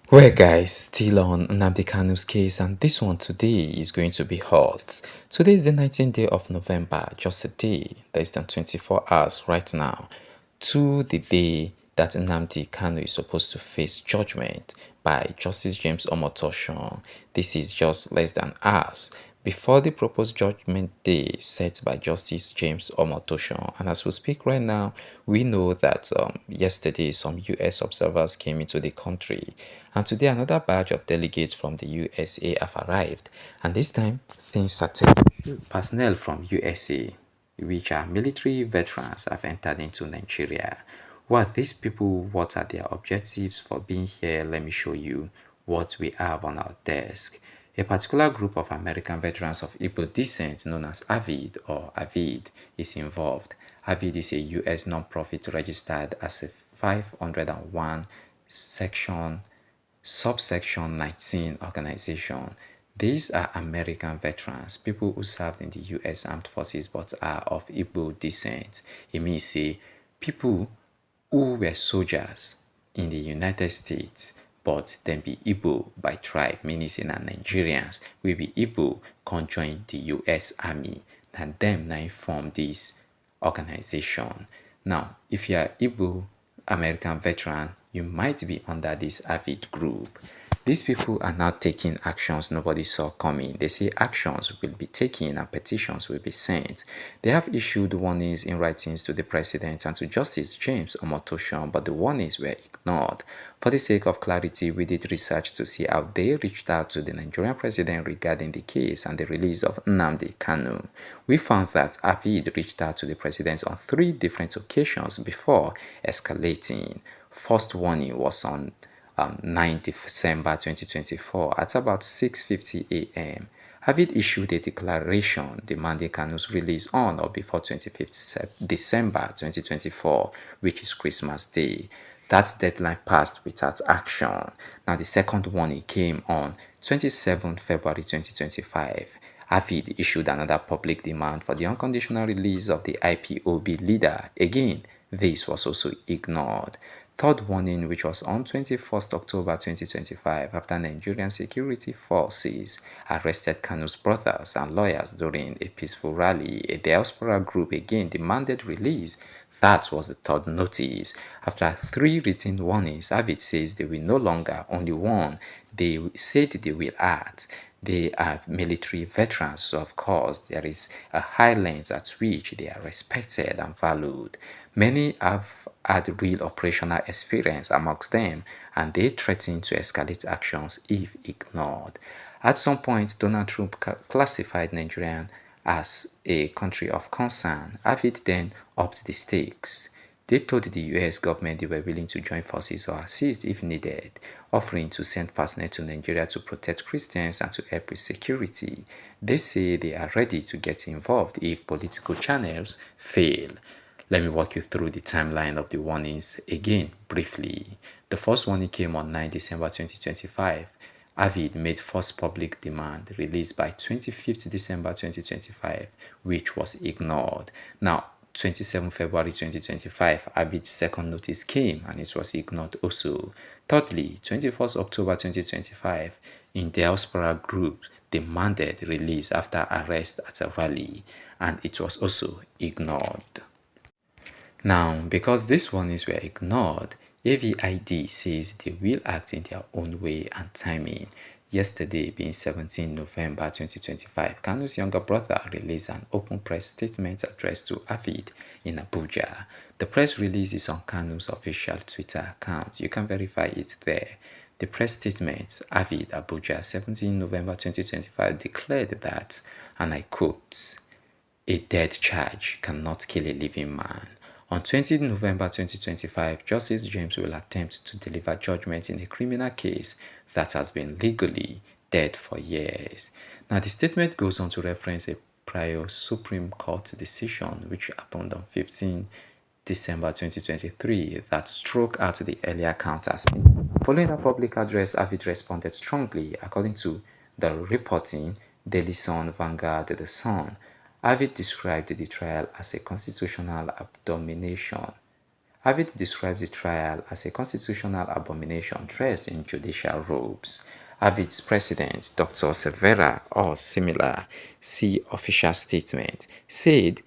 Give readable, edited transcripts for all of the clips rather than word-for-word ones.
Well, guys, still on Nnamdi Kanu's case, and this one today is going to be hot. Today is the 19th day of November, just a day, less than 24 hours right now, to the day that Nnamdi Kanu is supposed to face judgment by Justice James Omotoshon. This is just less than hours before the proposed judgment day set by Justice James Omotoshon. And as we speak right now, we know that yesterday some US observers came into the country, and today another batch of delegates from the USA have arrived. And this time, things started. Personnel from USA, which are military veterans, have entered into Nigeria. Who are these people? What are their objectives for being here? Let me show you what we have on our desk. A particular group of American veterans of Igbo descent, known as AVID or AVID, is involved. AVID is a US non-profit registered as a 501 section subsection 19 organization. These are American veterans, people who served in the US Armed Forces but are of Igbo descent. It means say people who were soldiers in the United States but then be Igbo by tribe, meaning say na Nigerians will be Igbo come join the US Army, and them now form this organization. Now, if you are Igbo American veteran, you might be under this AVID group. These people are now taking actions nobody saw coming. They say actions will be taken and petitions will be sent. They have issued warnings in writings to the president and to Justice James Omotosho, but the warnings were ignored. For the sake of clarity, we did research to see how they reached out to the Nigerian president regarding the case and the release of Nnamdi Kanu. We found that AVID reached out to the president on 3 different occasions before escalating. First warning was on 9 December 2024 at about 6:50 a.m. AVID issued a declaration demanding Kanu's release on or before 25th December 2024, which is Christmas Day. That deadline passed without action. Now, the second warning came on 27th February 2025. AVID issued another public demand for the unconditional release of the IPOB leader. Again, this was also ignored. Third warning, which was on 21st October 2025, after Nigerian security forces arrested Kanu's brothers and lawyers during a peaceful rally. A diaspora group again demanded release. That was the third notice. After 3 written warnings, AVID says they will no longer only warn, they said they will act. They are military veterans, so of course there is a high length at which they are respected and valued. Many have had real operational experience amongst them, and they threaten to escalate actions if ignored. At some point, Donald Trump classified Nigeria as a country of concern. AVID then upped the stakes. They told the US government they were willing to join forces or assist if needed, offering to send personnel to Nigeria to protect Christians and to help with security. They say they are ready to get involved if political channels fail. Let me walk you through the timeline of the warnings again briefly. The first warning came on 9 December 2025. AVID made first public demand released by 25th December 2025, which was ignored. Now, 27 February 2025, AVID's second notice came and it was ignored also. Thirdly, 21st October 2025, in diaspora group demanded release after arrest at a rally, and it was also ignored. Now, because these warnings were ignored, AVID says they will act in their own way and timing. Yesterday, being 17 November 2025, Kanu's younger brother released an open press statement addressed to AVID in Abuja. The press release is on Kanu's official Twitter account. You can verify it there. The press statement, AVID Abuja, 17 November 2025, declared that, and I quote, "A dead charge cannot kill a living man." On 20 November 2025, Justice James will attempt to deliver judgment in a criminal case that has been legally dead for years. Now, the statement goes on to reference a prior Supreme Court decision which happened on 15 December 2023 that struck out the earlier count as following a public address, Avid responded strongly. According to the reporting, Daily Sun, Vanguard, The Sun, Avid described the trial as a constitutional abomination. AVID describes the trial as a constitutional abomination dressed in judicial robes. AVID's president, Dr. Severa, or similar, see official statement, said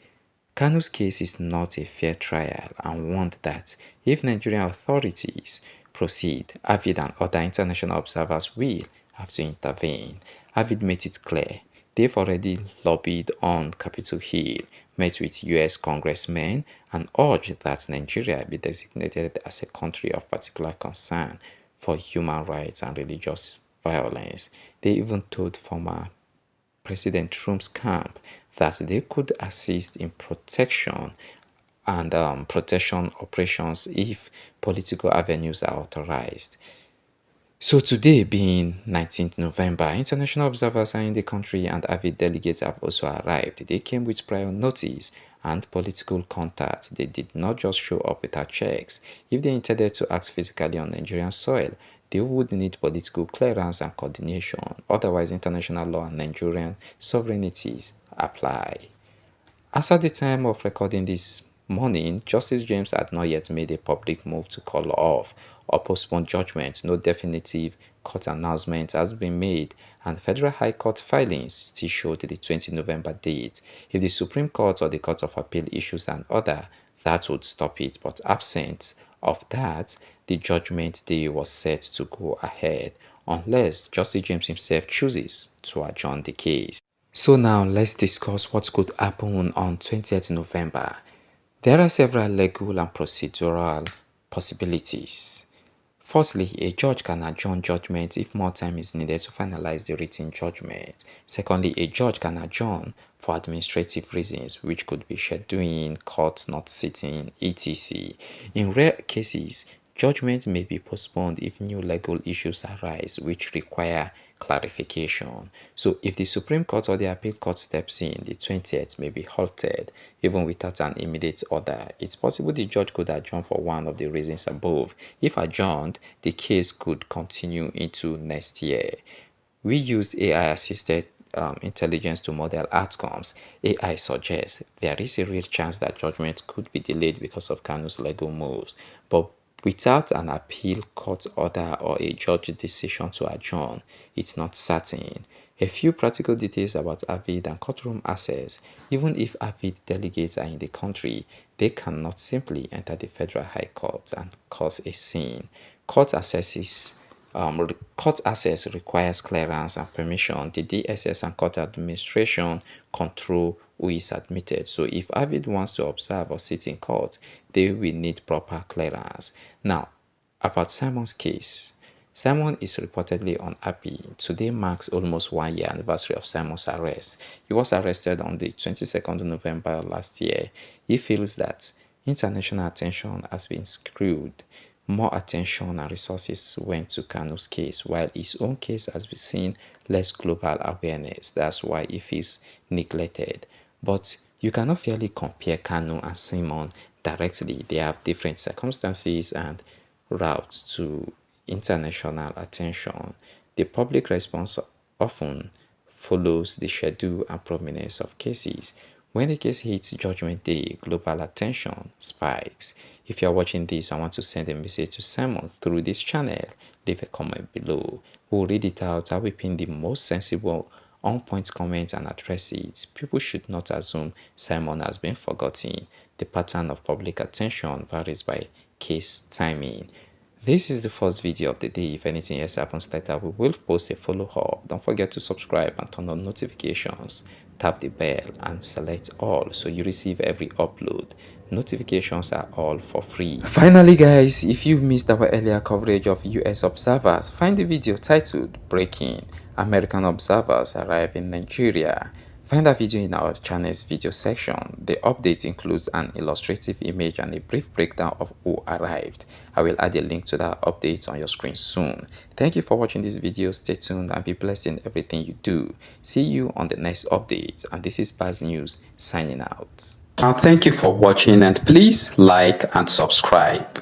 Kanu's case is not a fair trial and warned that if Nigerian authorities proceed, AVID and other international observers will have to intervene. AVID made it clear they've already lobbied on Capitol Hill, met with US congressmen, and urged that Nigeria be designated as a country of particular concern for human rights and religious violence. They even told former President Trump's camp that they could assist in protection and protection operations if political avenues are authorized. So today being 19th November, international observers are in the country and AVID delegates have also arrived. They came with prior notice and political contact. They did not just show up without checks. If they intended to act physically on Nigerian soil, they would need political clearance and coordination. Otherwise, international law and Nigerian sovereignties apply. As at the time of recording this morning, Justice James had not yet made a public move to call off or postpone judgment. No definitive court announcement has been made, and Federal High Court filings still showed the 20 November date. If the Supreme Court or the Court of Appeal issues an order, that would stop it, but absent of that, the judgment day was set to go ahead unless Justice James himself chooses to adjourn the case. So now let's discuss what could happen on 20th November. There are several legal and procedural possibilities. Firstly, a judge can adjourn judgment if more time is needed to finalize the written judgment. Secondly, a judge can adjourn for administrative reasons, which could be scheduling, court not sitting, etc. In rare cases, judgment may be postponed if new legal issues arise which require clarification. So if the Supreme Court or the Appeal Court steps in, the 20th may be halted even without an immediate order. It's possible the judge could adjourn for one of the reasons above. If adjourned, the case could continue into next year. We used AI-assisted intelligence to model outcomes. AI suggests there is a real chance that judgment could be delayed because of Kanu's legal moves, but without an appeal court order or a judge decision to adjourn, it's not certain. A few practical details about AVID and courtroom access. Even if AVID delegates are in the country, they cannot simply enter the Federal High Court and cause a scene. Court access requires clearance and permission. The DSS and court administration control who is admitted. So if AVID wants to observe or sit in court, they will need proper clearance. Now, about Simon's case. Simon is reportedly unhappy. Today marks almost 1 year anniversary of Simon's arrest. He was arrested on the 22nd November last year. He feels that international attention has been skewed. More attention and resources went to Kanu's case, while his own case has been seen less global awareness. That's why he feels neglected. But you cannot fairly compare Kanu and Simon directly. They have different circumstances and routes to international attention. The public response often follows the schedule and prominence of cases. When a case hits judgment day, global attention spikes. If you are watching this and want to send a message to Simon through this channel, leave a comment below. We'll read it out. I will pin the most sensible, on-point comments and address it. People should not assume Simon has been forgotten. The pattern of public attention varies by case timing. This is the first video of the day. If anything else happens later, we will post a follow-up. Don't forget to subscribe and turn on notifications. Tap the bell and select all so you receive every upload. Notifications are all for free. Finally guys, if you missed our earlier coverage of US observers, find the video titled Breaking American Observers Arrive in Nigeria. Find that video in our channel's video section. The update includes an illustrative image and a brief breakdown of who arrived. I will add a link to that update on your screen soon. Thank you for watching this video. Stay tuned and be blessed in everything you do. See you on the next update. And this is Baz News signing out. And thank you for watching, and please like and subscribe.